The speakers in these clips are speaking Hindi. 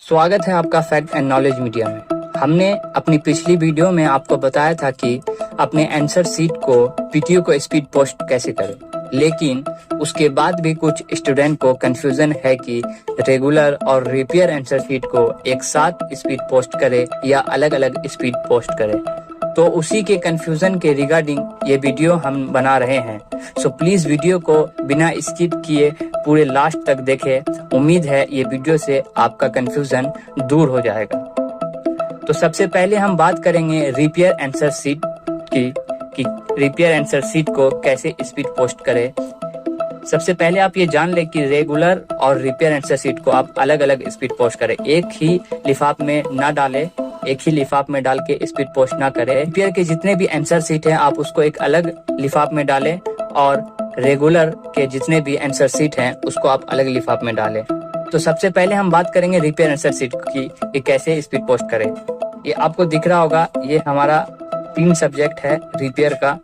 स्वागत है आपका फैक्ट एंड नॉलेज मीडिया में। हमने अपनी पिछली वीडियो में आपको बताया था कि अपने आंसर शीट को पीटीओ को स्पीड पोस्ट कैसे करें, लेकिन उसके बाद भी कुछ स्टूडेंट को कंफ्यूजन है कि रेगुलर और रिपेयर आंसर शीट को एक साथ स्पीड पोस्ट करें या अलग अलग स्पीड पोस्ट करें। तो उसी के कंफ्यूजन के रिगार्डिंग ये वीडियो हम बना रहे हैं। सो प्लीज वीडियो को बिना स्किप किए पूरे लास्ट तक देखें। उम्मीद है ये वीडियो से आपका कंफ्यूजन दूर हो जाएगा। तो सबसे पहले हम बात करेंगे रिपेयर आंसर शीट की कि रिपेयर आंसर शीट को कैसे स्पीड पोस्ट करें। सबसे पहले आप ये जान लें कि रेगुलर और रिपेयर आंसर शीट को आप अलग अलग स्पीड पोस्ट करें, एक ही लिफाफ में ना डालें, एक ही लिफाफ में डाल के स्पीड पोस्ट ना करें। रिपेयर के जितने भी आंसर शीट हैं आप उसको एक अलग लिफाफ में डालें और रेगुलर के जितने भी आंसर शीट हैं उसको आप अलग लिफाफ में डालें। तो सबसे पहले हम बात करेंगे रिपेयर आंसर शीट की कि कैसे स्पीड पोस्ट करें। ये आपको दिख रहा होगा, ये हमारा 3 सब्जेक्ट है रिपेयर का।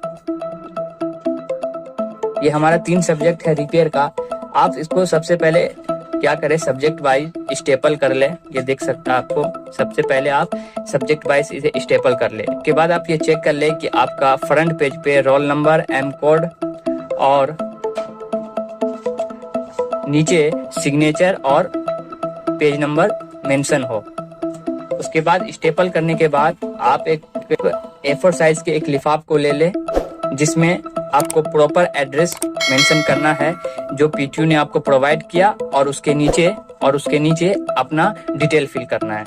ये हमारा 3 सब्जेक्ट है रिपेयर का। आप इसको सबसे पहले क्या करें, सब्जेक्ट वाइज स्टेपल कर ले। ये देख सकता है आपको। सबसे पहले आप सब्जेक्ट वाइज इसे स्टेपल कर ले। उसके बाद आप ये चेक कर ले कि आपका फ्रंट पेज पे रोल नंबर, एम कोड और नीचे सिग्नेचर और पेज नंबर मेंशन हो। उसके बाद स्टेपल करने के बाद आप एक A4 साइज के एक लिफाफ को ले ले जिसमें आपको प्रॉपर एड्रेस मेंशन करना है जो पीटीयू ने आपको प्रोवाइड किया, और उसके नीचे अपना डिटेल फिल करना है।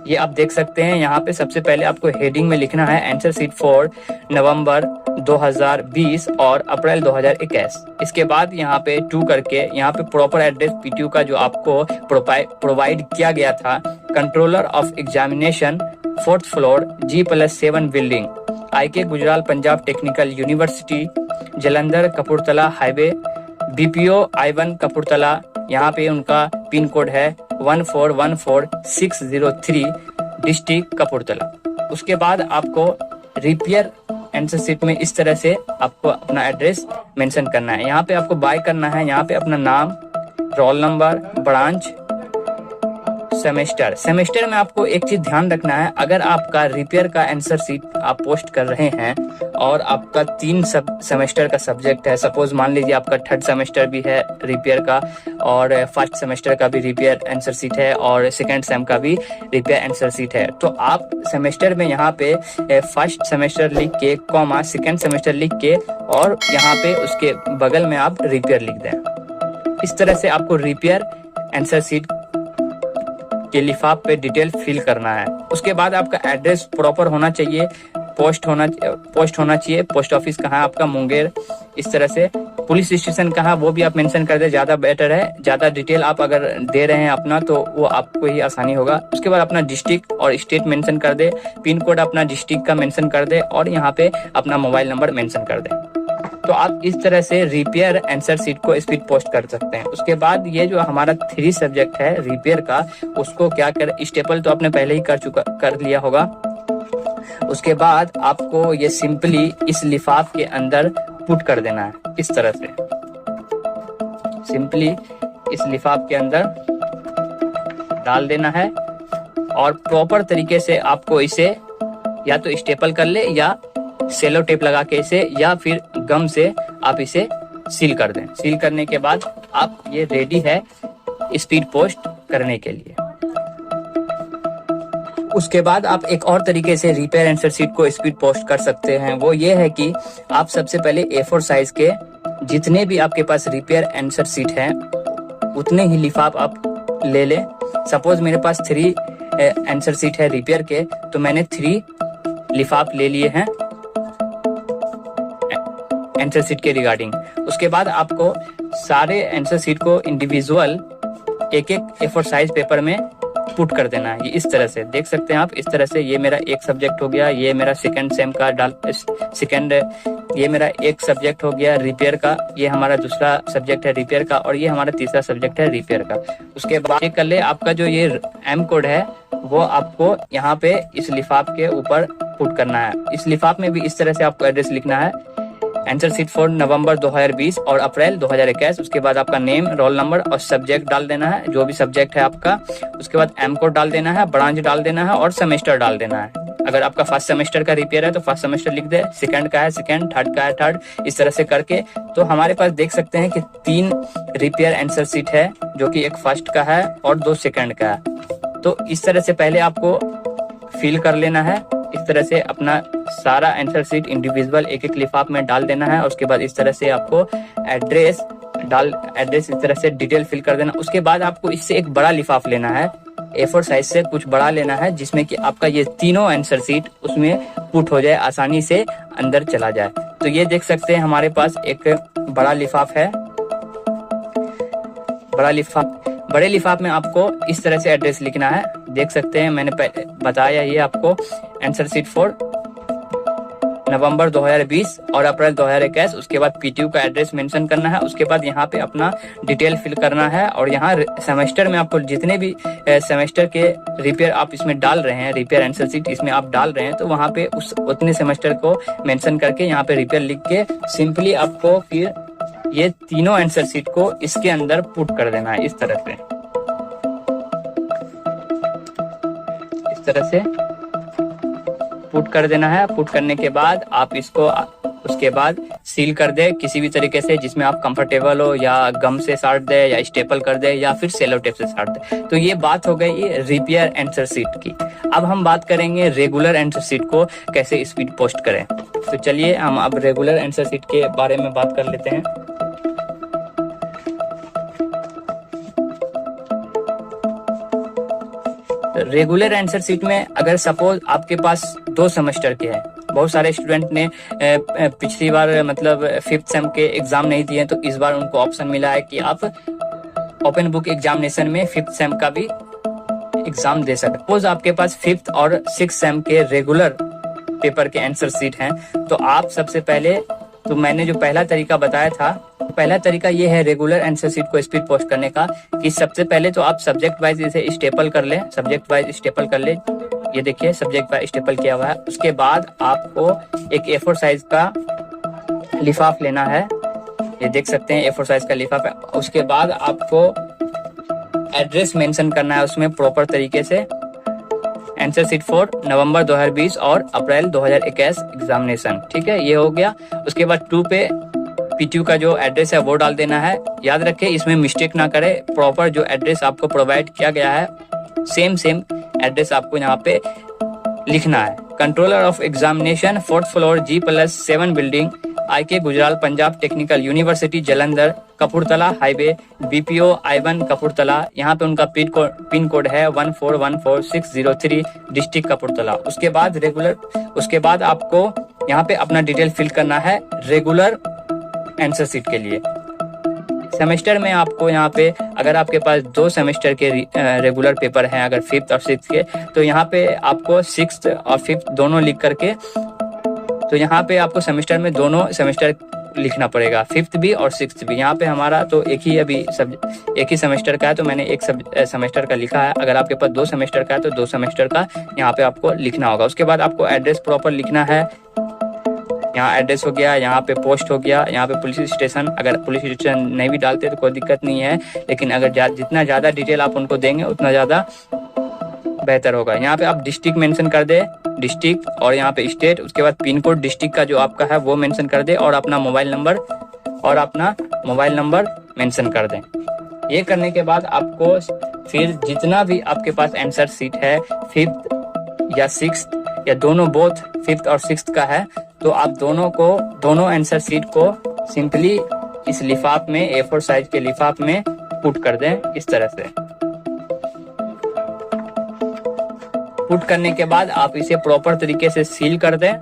ये आप देख सकते हैं। यहाँ पे सबसे पहले आपको हेडिंग में लिखना है आंसर शीट फॉर नवंबर 2020 और अप्रैल 2021। इसके बाद यहाँ पे 2 करके यहाँ पे प्रॉपर एड्रेस पीटीयू का जो आपको प्रोवाइड किया गया था, controller of examination 4th floor G+7 building, IK Gujral Punjab technical university, Jalandhar Kapurthala highway, BPO I1 Kapurthala. यहाँ पे उनका पिन कोड है 1414603, डिस्ट्रिक्ट कपूरथला। उसके बाद आपको रिपेयर आंसर शीट में इस तरह से आपको अपना एड्रेस मेंशन करना है। यहाँ पे आपको बाय करना है, यहाँ पे अपना नाम, रोल नंबर, ब्रांच, सेमेस्टर में आपको एक चीज ध्यान रखना है। अगर आपका रिपेयर का आंसर शीट आप पोस्ट कर रहे हैं और आपका 3 सेमेस्टर का सब्जेक्ट है, सपोज मान लीजिए आपका 3rd सेमेस्टर भी है रिपेयर का और 1st सेमेस्टर का भी रिपेयर आंसर शीट है और 2nd सेम का भी रिपेयर आंसर शीट है, तो आप सेमेस्टर में यहाँ पे 1st सेमेस्टर लिख के कॉमा 2nd सेमेस्टर लिख के और यहाँ पे उसके बगल में आप रिपेयर लिख दें। इस तरह से आपको रिपेयर आंसर शीट के लिफाफ पे डिटेल फिल करना है। उसके बाद आपका एड्रेस प्रॉपर होना चाहिए, पोस्ट होना चाहिए। पोस्ट ऑफिस कहाँ है आपका, मुंगेर। इस तरह से पुलिस स्टेशन कहाँ, वो भी आप मेंशन कर दे, ज्यादा बेटर है। ज्यादा डिटेल आप अगर दे रहे हैं अपना तो वो आपको ही आसानी होगा। उसके बाद अपना डिस्ट्रिक्ट और स्टेट मेंशन कर दे, पिन कोड अपना डिस्ट्रिक्ट का मेंशन कर दे और यहाँ पे अपना मोबाइल नंबर मेंशन कर दे। तो आप इस तरह से रिपेयर आंसर शीट को स्पीड पोस्ट कर सकते हैं। उसके बाद ये जो हमारा 3 सब्जेक्ट है रिपेयर का, उसको क्या कर, स्टेपल तो आपने पहले ही कर लिया होगा। उसके बाद आपको ये सिंपली इस लिफाफ के अंदर पुट कर देना है। इस तरह से सिंपली इस लिफाफ के अंदर डाल देना है और प्रॉपर तरीके से आपको इसे या तो स्टेपल कर ले या सेलो टेप लगा के इसे या फिर गम से आप इसे सील कर दें। सील करने के बाद आप ये रेडी है स्पीड पोस्ट करने के लिए। उसके बाद आप एक और तरीके से रिपेयर आंसर शीट को स्पीड पोस्ट कर सकते हैं। वो ये है कि आप सबसे पहले A4 साइज के जितने भी आपके पास रिपेयर आंसर शीट हैं उतने ही लिफाफ आप ले लें। सपोज मेरे पास 3 आंसर शीट है रिपेयर के, तो मैंने 3 लिफाफ ले लिए हैं आंसर शीट के रिगार्डिंग। उसके बाद आपको सारे आंसर शीट को इंडिविजुअल एक A4 साइज पेपर में पुट कर देना है। ये इस तरह से देख सकते हैं आप। इस तरह से ये मेरा एक सब्जेक्ट हो गया, ये मेरा 2nd सेम का ये मेरा एक सब्जेक्ट हो गया रिपेयर का, ये हमारा दूसरा सब्जेक्ट है रिपेयर का और ये हमारा तीसरा सब्जेक्ट है रिपेयर का। उसके बाद चेक कर ले आपका जो ये एम कोड है वो आपको यहाँ पे इस लिफाफ के ऊपर पुट करना है। इस लिफाफ में भी इस तरह से आपको एड्रेस लिखना है आंसर शीट फॉर नवंबर 2020 और अप्रैल 2021। उसके बाद आपका नेम, रोल नंबर और सब्जेक्ट डाल देना है, जो भी सब्जेक्ट है आपका। उसके बाद एम कोड डाल देना है, ब्रांच डाल देना है और सेमेस्टर डाल देना है। अगर आपका फर्स्ट सेमेस्टर का रिपेयर है तो फर्स्ट सेमेस्टर लिख दे, सेकंड का है सेकंड, थर्ड का है थर्ड, इस तरह से करके। तो हमारे पास देख सकते हैं कि 3 रिपेयर आंसर शीट है, जो कि एक फर्स्ट का है और 2 सेकंड का है। तो इस तरह से पहले आपको फिल कर लेना है। इस तरह से अपना सारा आंसर शीट इंडिविजुअल एक एक लिफाफ में डाल देना है। उसके बाद इस तरह से आपको एड्रेस इस तरह से डिटेल फिल कर देना। उसके बाद आपको इससे एक बड़ा लिफाफ लेना है, A4 साइज से कुछ बड़ा लेना है, जिसमें कि आपका ये तीनों आंसर शीट उसमें पुट हो जाए, आसानी से अंदर चला जाए। तो ये देख सकते हैं हमारे पास एक बड़ा लिफाफ है। बड़े लिफाफ में आपको इस तरह से एड्रेस लिखना है। देख सकते हैं मैंने बताया, ये आपको आंसर शीट फॉर नवंबर 2020 और अप्रैल 2021। उसके बाद PTU का एड्रेस मेंशन करना है। उसके बाद यहाँ पे अपना डिटेल फिल करना है। और यहाँ सेमेस्टर में आपको जितने भी सेमेस्टर के रिपेयर आप इसमें डाल रहे हैं, रिपेयर आंसर शीट इसमें आप डाल रहे हैं, तो वहाँ पे उतने सेमेस्टर को मेंशन करके यहाँ पे रिपेयर लिख के सिंपली आपको फिर ये तीनों आंसर शीट को इसके अंदर पुट कर देना है। इस तरह से पुट कर देना है। पुट करने के बाद आप इसको उसके बाद सील कर दे किसी भी तरीके से जिसमें आप कंफर्टेबल हो, या गम से साट दे, या स्टेपल कर दे, या फिर सेलो टेप से साट दे। तो ये बात हो गई रिपेयर आंसर शीट की। अब हम बात करेंगे रेगुलर आंसर शीट को कैसे स्पीड पोस्ट करें। तो चलिए हम अब रेगुलर आंसर शीट के बारे में बात कर लेते हैं। रेगुलर आंसर शीट में अगर सपोज आपके पास 2 सेमेस्टर के हैं, बहुत सारे स्टूडेंट ने पिछली बार मतलब 5th सेम के एग्जाम नहीं दिए, तो इस बार उनको ऑप्शन मिला है कि आप ओपन बुक एग्जामिनेशन में 5th सेम का भी एग्जाम दे सकते। सपोज आपके पास 5th और 6th सेम के रेगुलर पेपर के आंसर शीट हैं, तो आप सबसे पहले, तो मैंने जो पहला तरीका बताया था, पहला तरीका ये है रेगुलर आंसर शीट को स्पीड पोस्ट करने का, कि सबसे पहले तो आप सब्जेक्ट वाइज इसे स्टेपल कर ले, ये देखिए सब्जेक्ट वाइज स्टेपल किया हुआ है। उसके बाद आपको एक A4 साइज का लिफाफ लेना है, ये देख सकते हैं A4 साइज का लिफाफ है। उसके बाद आपको एड्रेस मेंशन करना है उसमें प्रॉपर तरीके से, आंसर शीट फॉर नवंबर 2020 और अप्रैल 2021 एग्जामिनेशन। ठीक है, ये हो गया। उसके बाद 2 पे PTU का जो एड्रेस है वो डाल देना है। याद रखें इसमें मिस्टेक ना करें, प्रॉपर जो एड्रेस आपको प्रोवाइड किया गया है सेम एड्रेस आपको यहाँ पे लिखना है। Controller of examination 4th floor G+7 building, IK Gujral Punjab technical university Jalandhar, Kapurthala highway, BPO I1 Kapurthala. यहाँ पे उनका पिन कोड है 1414603, डिस्ट्रिक्ट कपूरथला। उसके बाद आपको यहाँ पे अपना डिटेल फिल करना है रेगुलर आंसर शीट के लिए। सेमेस्टर में आपको यहाँ पे अगर आपके पास 2 सेमेस्टर के रेगुलर पेपर हैं, अगर 5th और 6th के, तो यहाँ पे आपको 6th और 5th दोनों लिख करके, तो यहाँ पे आपको सेमेस्टर में दोनों सेमेस्टर लिखना पड़ेगा, 5th भी और 6th भी। यहाँ पे हमारा तो एक ही सेमेस्टर का है, तो मैंने एक सेमेस्टर का लिखा है। अगर आपके पास 2 सेमेस्टर का है तो 2 सेमेस्टर का यहाँ पे आपको लिखना होगा। उसके बाद आपको एड्रेस प्रॉपर लिखना है। यहाँ एड्रेस हो गया, यहाँ पे पोस्ट हो गया, यहाँ पे पुलिस स्टेशन। अगर पुलिस स्टेशन नहीं भी डालते तो कोई दिक्कत नहीं है, लेकिन अगर जितना ज़्यादा डिटेल आप उनको देंगे उतना ज़्यादा बेहतर होगा। यहाँ पे आप डिस्ट्रिक्ट मेंशन कर दे, डिस्ट्रिक्ट, और यहाँ पे स्टेट। उसके बाद पिन कोड डिस्ट्रिक्ट का जो आपका है वो मेंशन कर दे, और अपना मोबाइल नंबर मेंशन कर दें। ये करने के बाद आपको फिर जितना भी आपके पास आंसर शीट है 5th या 6th या दोनों, बोथ 5th और 6th का है, तो आप दोनों आंसर शीट को सिंपली इस लिफाफ में, A4 साइज के लिफाफ में पुट कर दें। इस तरह से पुट करने के बाद आप इसे प्रॉपर तरीके से सील कर दें।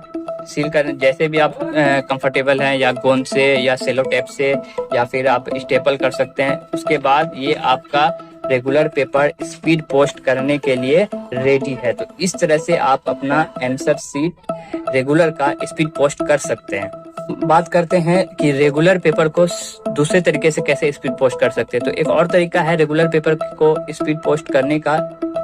सील कर जैसे भी आप कंफर्टेबल हैं, या गोंद से, या सेलो टेप से, या फिर आप स्टेपल कर सकते हैं। उसके बाद ये आपका रेगुलर पेपर स्पीड पोस्ट करने के लिए रेडी है। तो इस तरह से आप अपना आंसर शीट रेगुलर का स्पीड पोस्ट कर सकते हैं। बात करते हैं कि रेगुलर पेपर को दूसरे तरीके से कैसे स्पीड पोस्ट कर सकते हैं। तो एक और तरीका है रेगुलर पेपर को स्पीड पोस्ट करने का,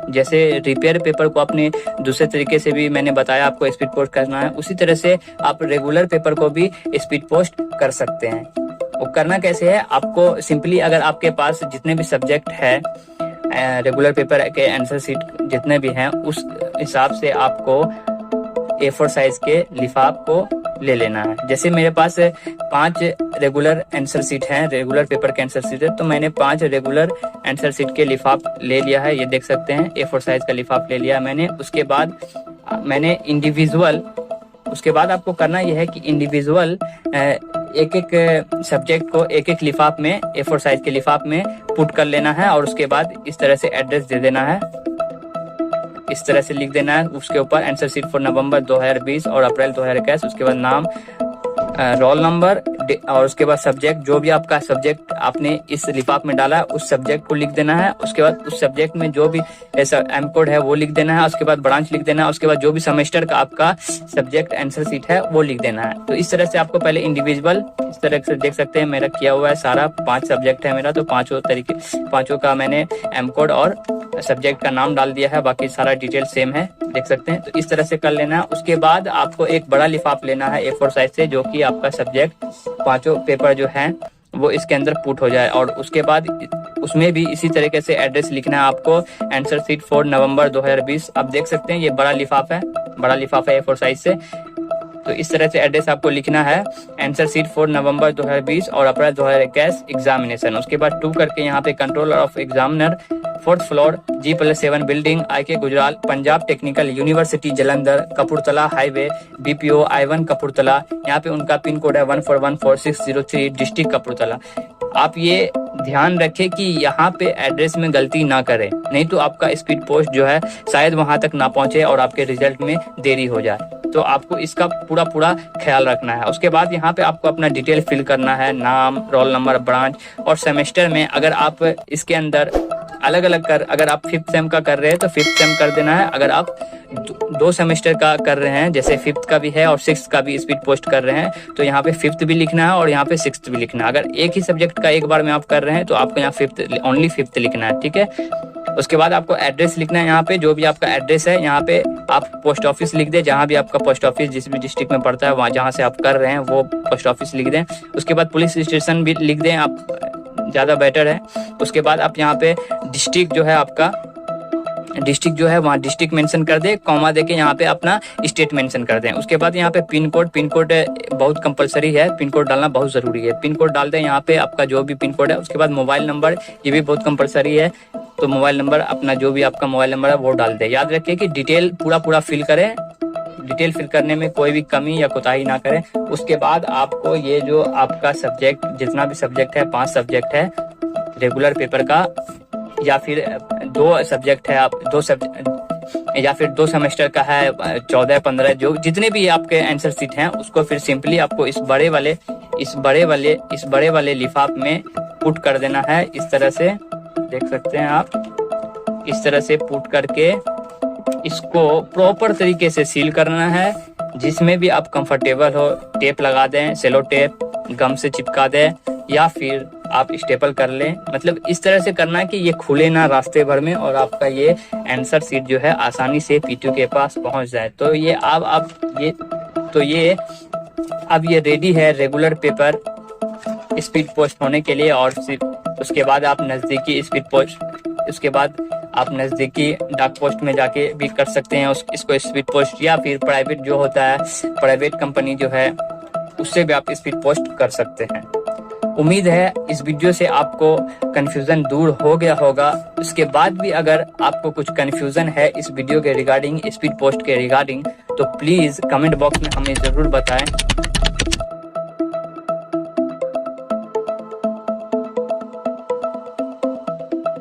जैसे रिपेयर पेपर को आपने दूसरे तरीके से भी मैंने बताया आपको स्पीड पोस्ट करना है, उसी तरह से आप रेगुलर पेपर को भी स्पीड पोस्ट कर सकते हैं। वो करना कैसे है, आपको सिंपली अगर आपके पास जितने भी सब्जेक्ट है रेगुलर पेपर के आंसर शीट जितने भी हैं उस हिसाब से आपको A4 साइज के लिफाफ को ले लेना है। जैसे मेरे पास 5 रेगुलर आंसर शीट हैं, रेगुलर पेपर के आंसर शीट है, तो मैंने 5 रेगुलर आंसर शीट के लिफाफ ले लिया है। ये देख सकते हैं A4 साइज का लिफाफ ले लिया मैंने। उसके बाद मैंने इंडिविजुअल, उसके बाद आपको करना यह है कि इंडिविजुअल एक एक सब्जेक्ट को एक एक लिफाफ में A4 साइज के लिफाफ में पुट कर लेना है और उसके बाद इस तरह से एड्रेस दे देना है, इस तरह से लिख देना है उसके ऊपर आंसर शीट फॉर नवंबर 2020 और अप्रैल 2021। उसके बाद नाम, रोल नंबर और उसके बाद सब्जेक्ट, जो भी आपका सब्जेक्ट आपने इस लिफाफ में डाला है उस सब्जेक्ट को लिख देना है। उसके बाद उस सब्जेक्ट में जो भी ऐसा एम कोड है वो लिख देना है। उसके बाद ब्रांच लिख देना है। उसके बाद जो भी सेमेस्टर का आपका सब्जेक्ट आंसर शीट है वो लिख देना है। तो इस तरह से आपको पहले इंडिविजुअल इस तरह से देख सकते हैं मेरा किया हुआ है सारा, 5 सब्जेक्ट है मेरा, तो पांचों का मैंने एम कोड और सब्जेक्ट का नाम डाल दिया है, बाकी सारा डिटेल सेम है, देख सकते हैं। तो इस तरह से कर लेना है। उसके बाद आपको एक बड़ा लिफाफ लेना है A4 साइज से, जो कि आपका सब्जेक्ट 5 पेपर जो है वो इसके अंदर पुट हो जाए। और उसके बाद उसमें भी इसी तरीके से एड्रेस लिखना है आपको, आंसर शीट फॉर नवंबर 2020। आप देख सकते हैं ये बड़ा लिफाफ है, बड़ा लिफाफा है A4 साइज से। तो इस तरह से एड्रेस आपको लिखना है, आंसर शीट फॉर नवंबर 2020 और अप्रैल 2021 एग्जामिनेशन। उसके बाद 2 करके यहाँ पे controller of examiner 4th floor G+7 building IK Gujral Punjab technical university Jalandhar Kapurthala highway BPO I1 Kapurthala. यहाँ पे उनका पिन कोड है 14144603 डिस्ट्रिक्ट कपूरथला। आप ये ध्यान रखें कि यहाँ पे एड्रेस में गलती ना करें, नहीं तो आपका स्पीड पोस्ट जो है शायद वहां तक ना पहुंचे और आपके रिजल्ट में देरी हो जाए। तो आपको इसका पूरा ख्याल रखना है। उसके बाद यहाँ पे आपको अपना डिटेल फिल करना है, नाम, रोल नंबर, ब्रांच और सेमेस्टर में अगर आप इसके अंदर अलग अलग अगर आप 5th सेम का कर रहे हैं तो 5th सेम कर देना है। अगर आप 2 सेमेस्टर का कर रहे हैं, जैसे 5th का भी है और 6th का भी स्पीड पोस्ट कर रहे हैं, तो यहाँ पे 5th भी लिखना है और यहाँ पे 6th भी लिखना है। अगर एक ही सब्जेक्ट का एक बार में आप कर रहे हैं तो आपको यहाँ 5th ओनली 5th लिखना है, ठीक है। उसके बाद आपको एड्रेस लिखना है, यहाँ पे जो भी आपका एड्रेस है यहाँ पे आप पोस्ट ऑफिस लिख दें, जहाँ भी आपका पोस्ट ऑफिस जिस भी डिस्ट्रिक्ट में पड़ता है वहाँ जहाँ से आप कर रहे हैं वो पोस्ट ऑफिस लिख दें। उसके बाद पुलिस स्टेशन भी लिख दें आप, ज़्यादा बेटर है। उसके बाद आप यहाँ पे डिस्ट्रिक्ट जो है आपका, डिस्ट्रिक्ट जो है वहाँ डिस्ट्रिक्ट मेंशन कर दे, कॉमा देके यहाँ पे अपना स्टेट मेंशन कर दें। उसके बाद यहाँ पे पिन कोड बहुत कंपलसरी है, पिन कोड डालना बहुत जरूरी है, पिन कोड डाल दें यहाँ पे आपका जो भी पिन कोड है। उसके बाद मोबाइल नंबर, ये भी बहुत कंपलसरी है, तो मोबाइल नंबर अपना जो भी आपका मोबाइल नंबर है वो डाल दें। याद रखिए कि डिटेल पूरा फिल करें, डिटेल फिल करने में कोई भी कमी या कोताही ना करें। उसके बाद आपको ये जो आपका सब्जेक्ट, जितना भी सब्जेक्ट है, 5 सब्जेक्ट है रेगुलर पेपर का, या फिर 2 सब्जेक्ट है, आप 2 सब्जेक्ट या फिर 2 सेमेस्टर का है, 14-15 जो जितने भी आपके आंसर शीट हैं उसको फिर सिंपली आपको इस बड़े वाले लिफाफ में पुट कर देना है। इस तरह से देख सकते हैं आप, इस तरह से पुट करके इसको प्रॉपर तरीके से सील करना है, जिसमें भी आप कंफर्टेबल हो। टेप लगा दें, सेलो टेप, गम से चिपका दें या फिर आप स्टेपल कर लें। मतलब इस तरह से करना है कि ये खुले ना रास्ते भर में और आपका ये आंसर शीट जो है आसानी से PTO के पास पहुंच जाए। तो ये अब ये रेडी है रेगुलर पेपर स्पीड पोस्ट होने के लिए। और उसके बाद आप नजदीकी डाक पोस्ट में जाके भी कर सकते हैं इसको स्पीड पोस्ट, या फिर प्राइवेट जो होता है, प्राइवेट कंपनी जो है उससे भी आप स्पीड पोस्ट कर सकते हैं। उम्मीद है इस वीडियो से आपको कंफ्यूजन दूर हो गया होगा। उसके बाद भी अगर आपको कुछ कंफ्यूजन है इस वीडियो के रिगार्डिंग, स्पीड पोस्ट के रिगार्डिंग, तो प्लीज कमेंट बॉक्स में हमें जरूर बताएं।